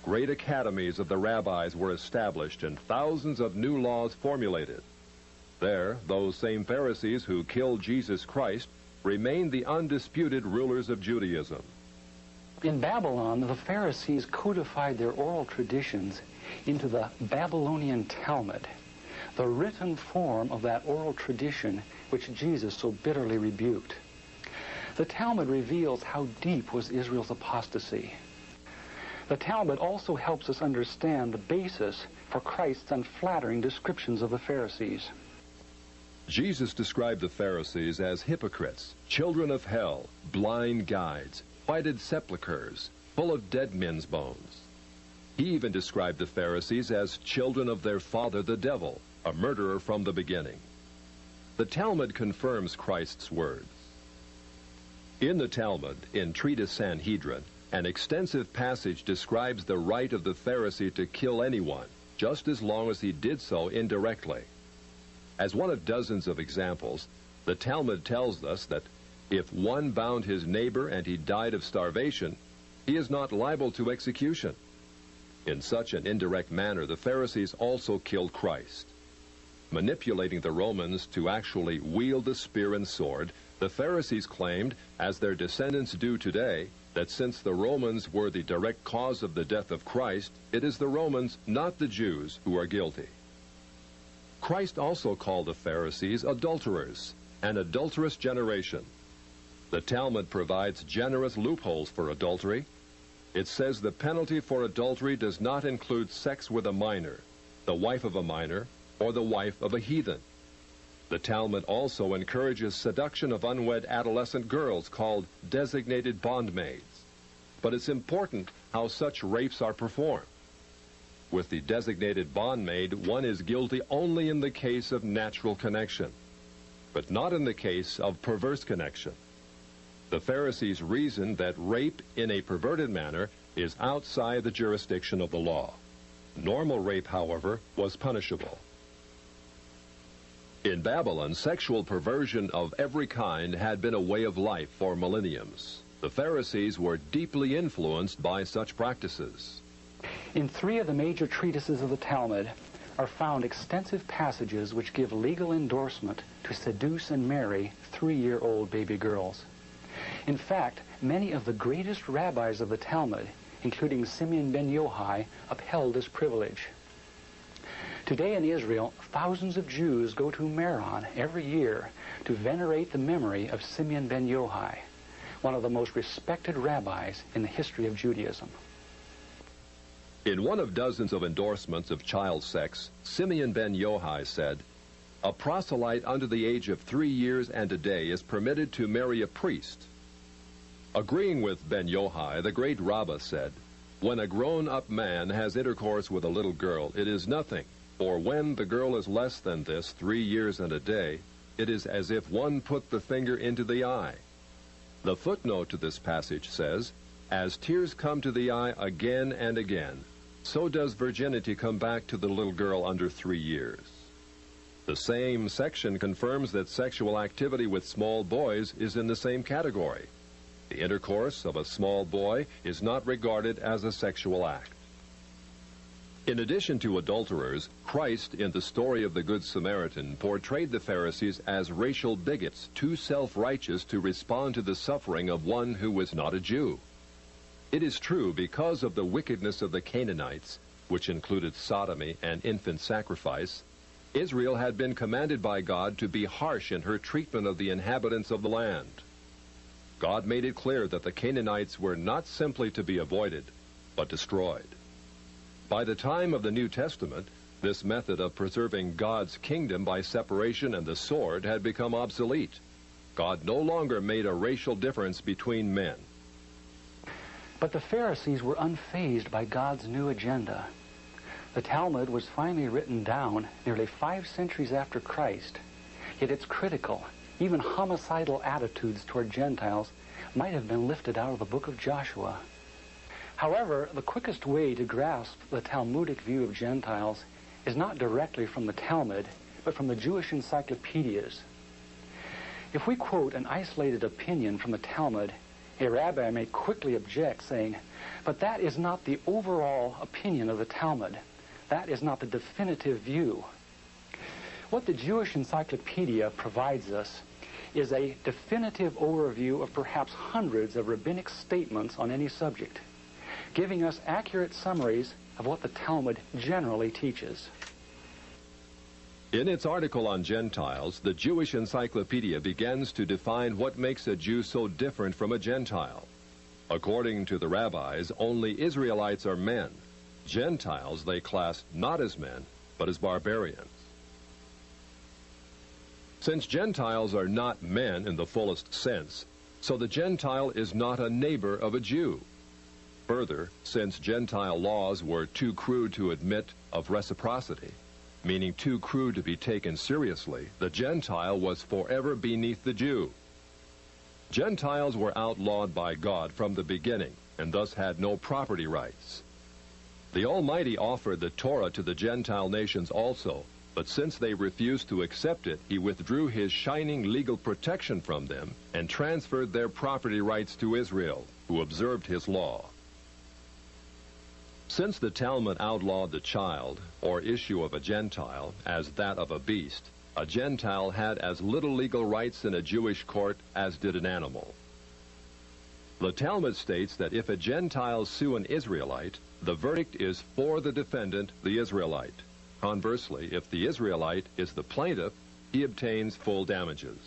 Great academies of the rabbis were established and thousands of new laws formulated. There, those same Pharisees who killed Jesus Christ remained the undisputed rulers of Judaism. In Babylon, the Pharisees codified their oral traditions into the Babylonian Talmud, the written form of that oral tradition which Jesus so bitterly rebuked. The Talmud reveals how deep was Israel's apostasy. The Talmud also helps us understand the basis for Christ's unflattering descriptions of the Pharisees. Jesus described the Pharisees as hypocrites, children of hell, blind guides, whited sepulchres, full of dead men's bones. He even described the Pharisees as children of their father the devil, a murderer from the beginning. The Talmud confirms Christ's words. In the Talmud, in Treatise Sanhedrin, an extensive passage describes the right of the Pharisee to kill anyone, just as long as he did so indirectly. As one of dozens of examples, the Talmud tells us that if one bound his neighbor and he died of starvation, he is not liable to execution. In such an indirect manner, the Pharisees also killed Christ. Manipulating the Romans to actually wield the spear and sword, the Pharisees claimed, as their descendants do today, that since the Romans were the direct cause of the death of Christ, it is the Romans, not the Jews, who are guilty. Christ also called the Pharisees adulterers, an adulterous generation. The Talmud provides generous loopholes for adultery. It says the penalty for adultery does not include sex with a minor, the wife of a minor, or the wife of a heathen. The Talmud also encourages seduction of unwed adolescent girls called designated bondmaids. But it's important how such rapes are performed. With the designated bondmaid, one is guilty only in the case of natural connection, but not in the case of perverse connection. The Pharisees reasoned that rape in a perverted manner is outside the jurisdiction of the law. Normal rape, however, was punishable. In Babylon, sexual perversion of every kind had been a way of life for millenniums. The Pharisees were deeply influenced by such practices. In 3 of the major treatises of the Talmud are found extensive passages which give legal endorsement to seduce and marry 3-year-old baby girls. In fact, many of the greatest rabbis of the Talmud, including Simeon ben Yochai, upheld this privilege. Today in Israel, thousands of Jews go to Meron every year to venerate the memory of Simeon ben Yochai, one of the most respected rabbis in the history of Judaism. In one of dozens of endorsements of child sex, Simeon ben Yochai said, "A proselyte under the age of 3 years and a day is permitted to marry a priest." Agreeing with ben Yochai, the great Rabbah said, "When a grown-up man has intercourse with a little girl, it is nothing, for when the girl is less than this, 3 years and a day, it is as if one put the finger into the eye." The footnote to this passage says, "As tears come to the eye again and again, so does virginity come back to the little girl under 3 years." The same section confirms that sexual activity with small boys is in the same category. The intercourse of a small boy is not regarded as a sexual act. In addition to adulterers, Christ, in the story of the Good Samaritan, portrayed the Pharisees as racial bigots, too self-righteous to respond to the suffering of one who was not a Jew. It is true, because of the wickedness of the Canaanites, which included sodomy and infant sacrifice, Israel had been commanded by God to be harsh in her treatment of the inhabitants of the land. God made it clear that the Canaanites were not simply to be avoided, but destroyed. By the time of the New Testament, this method of preserving God's kingdom by separation and the sword had become obsolete. God no longer made a racial difference between men. But the Pharisees were unfazed by God's new agenda. The Talmud was finally written down nearly 5 centuries after Christ, yet its critical, even homicidal attitudes toward Gentiles might have been lifted out of the book of Joshua. However, the quickest way to grasp the Talmudic view of Gentiles is not directly from the Talmud, but from the Jewish encyclopedias. If we quote an isolated opinion from the Talmud, A rabbi may quickly object, saying, but that is not the overall opinion of the Talmud. That is not the definitive view. What the Jewish Encyclopedia provides us is a definitive overview of perhaps hundreds of rabbinic statements on any subject, giving us accurate summaries of what the Talmud generally teaches. In its article on Gentiles, the Jewish Encyclopedia begins to define what makes a Jew so different from a Gentile. According to the rabbis, only Israelites are men. Gentiles they class not as men, but as barbarians. Since Gentiles are not men in the fullest sense, so the Gentile is not a neighbor of a Jew. Further, since Gentile laws were too crude to admit of reciprocity, meaning too crude to be taken seriously, the Gentile was forever beneath the Jew. Gentiles were outlawed by God from the beginning, and thus had no property rights. The Almighty offered the Torah to the Gentile nations also, but since they refused to accept it, he withdrew his shining legal protection from them and transferred their property rights to Israel, who observed his law. Since the Talmud outlawed the child, or issue of a Gentile, as that of a beast, a Gentile had as little legal rights in a Jewish court as did an animal. The Talmud states that if a Gentile sue an Israelite, the verdict is for the defendant, the Israelite. Conversely, if the Israelite is the plaintiff, he obtains full damages.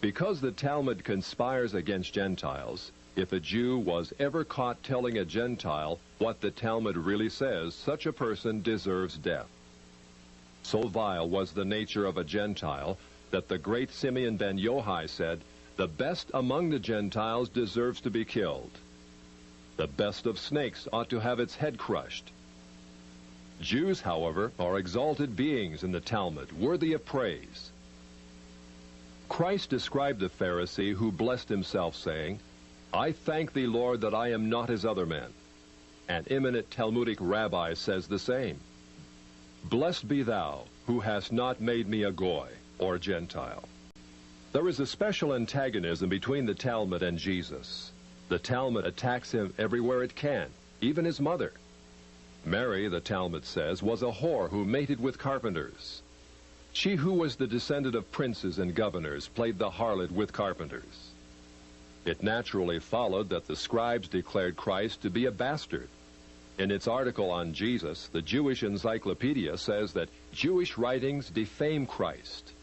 Because the Talmud conspires against Gentiles, if a Jew was ever caught telling a Gentile what the Talmud really says, such a person deserves death. So vile was the nature of a Gentile that the great Simeon ben Yohai said, "The best among the Gentiles deserves to be killed. The best of snakes ought to have its head crushed." Jews, however, are exalted beings in the Talmud, worthy of praise. Christ described the Pharisee who blessed himself, saying, "I thank thee, Lord, that I am not as other men." An eminent Talmudic rabbi says the same. "Blessed be thou, who hast not made me a Goy," or Gentile. There is a special antagonism between the Talmud and Jesus. The Talmud attacks him everywhere it can, even his mother. Mary, the Talmud says, was a whore who mated with carpenters. She who was the descendant of princes and governors played the harlot with carpenters. It naturally followed that the scribes declared Christ to be a bastard. In its article on Jesus, the Jewish Encyclopedia says that Jewish writings defame Christ.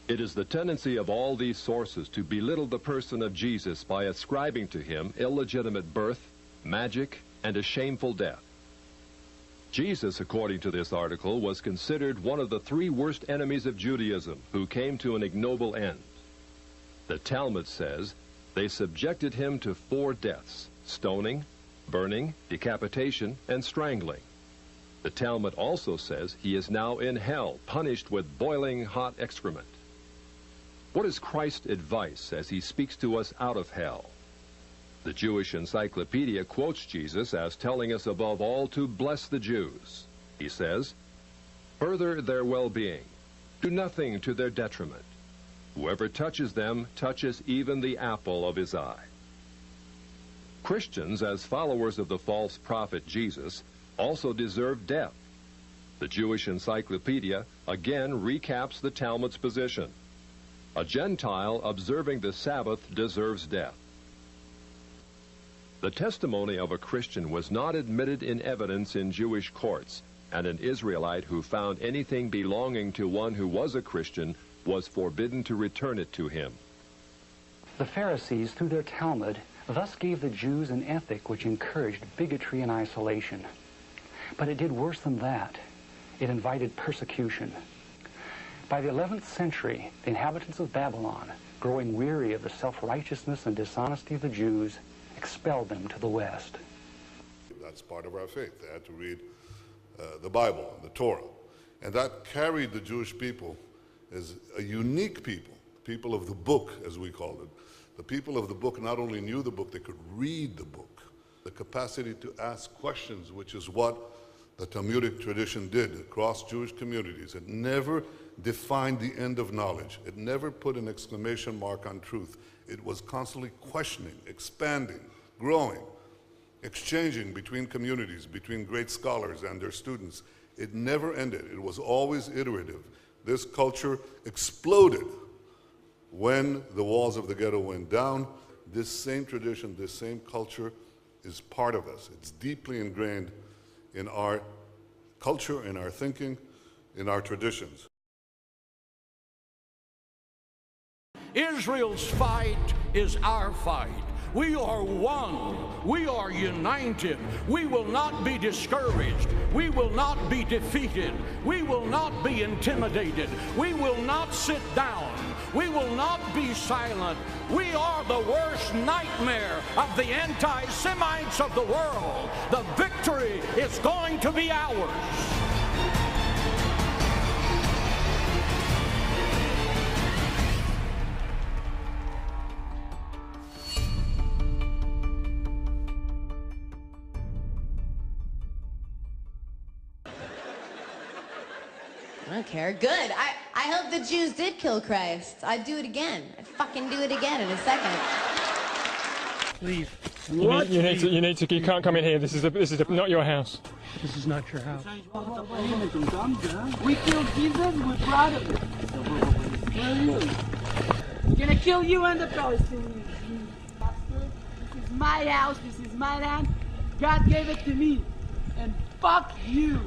It is the tendency of all these sources to belittle the person of Jesus by ascribing to him illegitimate birth, magic, and a shameful death. Jesus, according to this article, was considered one of the three worst enemies of Judaism who came to an ignoble end. The Talmud says they subjected him to 4 deaths: stoning, burning, decapitation, and strangling. The Talmud also says he is now in hell, punished with boiling hot excrement. What is Christ's advice as he speaks to us out of hell? The Jewish Encyclopedia quotes Jesus as telling us above all to bless the Jews. He says, "Further their well-being. Do nothing to their detriment. Whoever touches them touches even the apple of his eye." Christians, as followers of the false prophet Jesus, also deserve death. The Jewish Encyclopedia again recaps the Talmud's position. A Gentile observing the Sabbath deserves death. The testimony of a Christian was not admitted in evidence in Jewish courts, and an Israelite who found anything belonging to one who was a Christian was forbidden to return it to him. The Pharisees, through their Talmud, thus gave the Jews an ethic which encouraged bigotry and isolation. But it did worse than that. It invited persecution. By the 11th century, the inhabitants of Babylon, growing weary of the self-righteousness and dishonesty of the Jews, expelled them to the West. That's part of our faith. They had to read the Bible, the Torah. And that carried the Jewish people as a unique people of the book, as we called it. The people of the book not only knew the book, they could read the book. The capacity to ask questions, which is what the Talmudic tradition did across Jewish communities. It never defined the end of knowledge. It never put an exclamation mark on truth. It was constantly questioning, expanding, growing, exchanging between communities, between great scholars and their students. It never ended. It was always iterative. This culture exploded when the walls of the ghetto went down. This same tradition, this same culture is part of us. It's deeply ingrained in our culture, in our thinking, in our traditions. Israel's fight is our fight. We are one. We are united. We will not be discouraged. We will not be defeated. We will not be intimidated. We will not sit down. We will not be silent. We are the worst nightmare of the anti-Semites of the world. The victory is going to be ours. I don't care. Good. I hope the Jews did kill Christ. I'd do it again. I'd fucking do it again in a second. Leave. You need to. You can't come in here. This is not your house. This is not your house. We killed Jesus. We're proud of it. Where are you? We're gonna kill you and the Palestinians. You bastard. This is my house. This is my land. God gave it to me. And fuck you.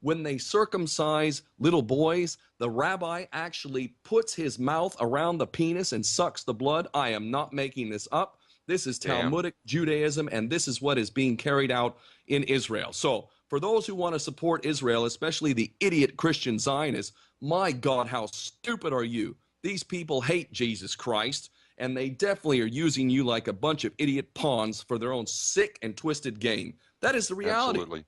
When they circumcise little boys, the rabbi actually puts his mouth around the penis and sucks the blood. I am not making this up. This is Talmudic Judaism, and this is what is being carried out in Israel. So for those who want to support Israel, especially the idiot Christian Zionists, my God, how stupid are you? These people hate Jesus Christ, and they definitely are using you like a bunch of idiot pawns for their own sick and twisted game. That is the reality. Absolutely.